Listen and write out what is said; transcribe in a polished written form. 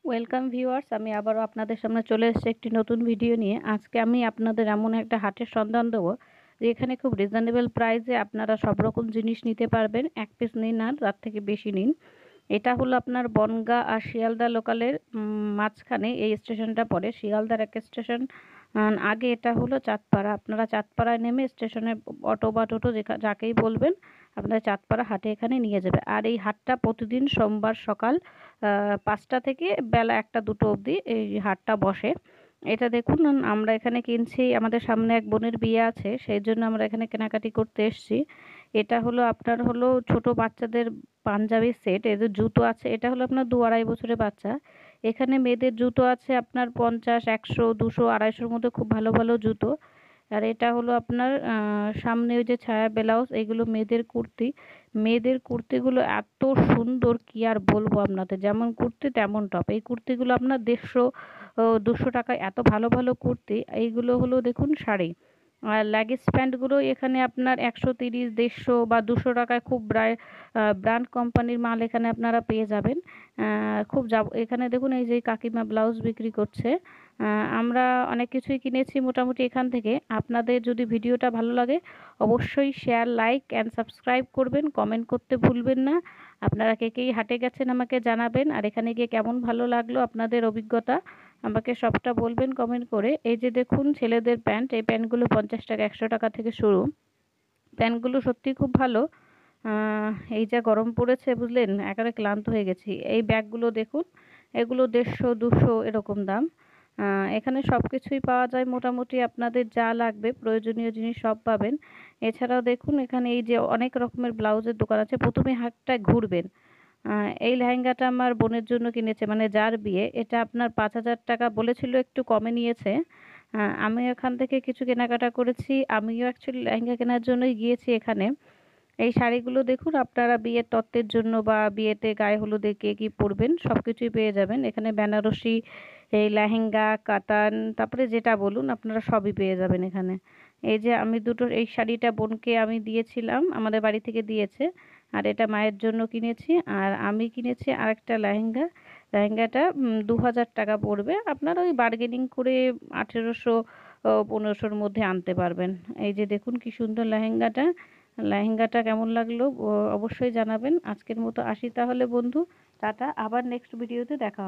Welcome viewers, আমি আবারও আপনাদের সামনে চলে এসেছি একটি নতুন ভিডিও নিয়ে। আজকে আমি আপনাদের এমন একটা হাটের সন্ধান দেবো যে এখানে খুব রিজনেবল প্রাইসে আপনারা সব রকম জিনিস নিতে পারবেন। এক পিস নিন আর তার থেকে বেশি নিন। এটা হলো আপনার বনগাঁ আর শিয়ালদা লোকালের মাঝখানে এই স্টেশনটা পড়ে। শিয়ালদার এক স্টেশন আগে এটা হলো চাঁদপাড়া। আপনারা চাঁদপাড়ায় নেমে স্টেশনে অটো বা টোটো যাকেই বলবেন আপনার চাঁদপাড়া হাটে এখানে নিয়ে যাবে। আর এই হাটটা প্রতিদিন সোমবার সকাল ৫টা থেকে বেলা ১টা-২টো অবধি এই হাটটা বসে। এটা দেখুন, আমরা এখানে কিনছি, আমাদের সামনে এক বোনের বিয়ে আছে, সেই জন্য আমরা এখানে কেনাকাটি করতে এসেছি। এটা হলো আপনার হলো ছোট বাচ্চাদের পাঞ্জাবি সেট, এদের জুতো আছে। এটা হলো আপনার ২-২.৫ বছরের বাচ্চা। এখানে মেয়েদের জুতো আছে আপনার ৫০, ১০০, ২০০, ২৫০-র মধ্যে খুব ভালো ভালো জুতো। আর এটা হলো আপনার সামনে ওই যে ছায়া ব্লাউজ, এগুলো মেয়েদের কুর্তি। মেয়েদের কুর্তিগুলো এত সুন্দর, কি আর বলবো আপনাদের, যেমন কুর্তি তেমন টপ। এই কুর্তিগুলো আপনার ১৫০-২০০ টাকায় এত ভালো ভালো কুর্তি। এইগুলো হলো দেখুন শাড়ি। আর লেগিংস প্যান্টগুলো এখানে আপনার ১৩০, ১৫০ বা ২০০ টাকায় খুব ব্র্যান্ড কোম্পানির মাল এখানে আপনারা পেয়ে যাবেন। এখানে দেখুন এই যে কাকিমা ব্লাউজ বিক্রি করছে। আমরা অনেক কিছুই কিনেছি মোটামুটি এখান থেকে। আপনাদের যদি ভিডিওটা ভালো লাগে অবশ্যই শেয়ার, লাইক অ্যান্ড সাবস্ক্রাইব করবেন, কমেন্ট করতে ভুলবেন না। আপনারা কে কে হাটে গেছেন আমাকে জানাবেন, আর এখানে গিয়ে কেমন ভালো লাগলো আপনাদের অভিজ্ঞতা আমাকে সবটা বলবেন কমেন্ট করে। এই যে দেখুন ছেলেদের প্যান্ট, এই প্যান্টগুলো ৫০ টাকা, ১০০ টাকা থেকে শুরু। প্যান্টগুলো সত্যিই খুব ভালো। এই যা গরম পড়েছে বুঝলেন, একেবারে ক্লান্ত হয়ে গেছি। এই ব্যাগগুলো দেখুন, এগুলো ১৫০-২০০ এরকম দাম। এখানে সব কিছুই পাওয়া যায় মোটামুটি, আপনাদের যা লাগবে প্রয়োজনীয় জিনিস সব পাবেন। এছাড়াও দেখুন এখানে এই যে অনেক রকমের ব্লাউজের দোকান আছে। প্রথমে হাটটা ঘুরবেন। এই লেহেঙ্গাটা আমার বোনের জন্য কিনেছে, মানে যার বিয়ে। এটা আপনার ৫,০০০ টাকা বলেছিল, একটু কমে নিয়েছে। আমি এখান থেকে কিছু কেনাকাটা করেছি। আমিও অ্যাকচুয়ালি লেহেঙ্গা কেনার জন্যই গিয়েছি এখানে। এই শাড়িগুলো দেখুন, আপনারা বিয়ের তত্ত্বের জন্য বা বিয়েতে গায়ে হলুদে কে কী পরবেন সবকিছুই পেয়ে যাবেন এখানে। বেনারসি, এই লেহেঙ্গা, কাতান, তারপরে যেটা বলুন আপনারা সবই পেয়ে যাবেন এখানে। এই যে আমি দুটো এই শাড়িটা বোনকে আমি দিয়েছিলাম, আমাদের বাড়ি থেকে দিয়েছে। আর এটা মায়ের জন্য কিনেছি। আর আমি কিনেছি আরেকটা লেহেঙ্গা। লেহেঙ্গাটা ২,০০০ টাকা পড়বে। আপনারা ওই বার্গেনিং করে ১৮০০, ১৫০০-র মধ্যে আনতে পারবেন। এই যে দেখুন কি সুন্দর লেহেঙ্গাটা। লেহেঙ্গাটা কেমন লাগলো অবশ্যই জানাবেন। আজকের মতো আসি তাহলে বন্ধু, টাটা। আবার নেক্সট ভিডিওতে দেখা হবে।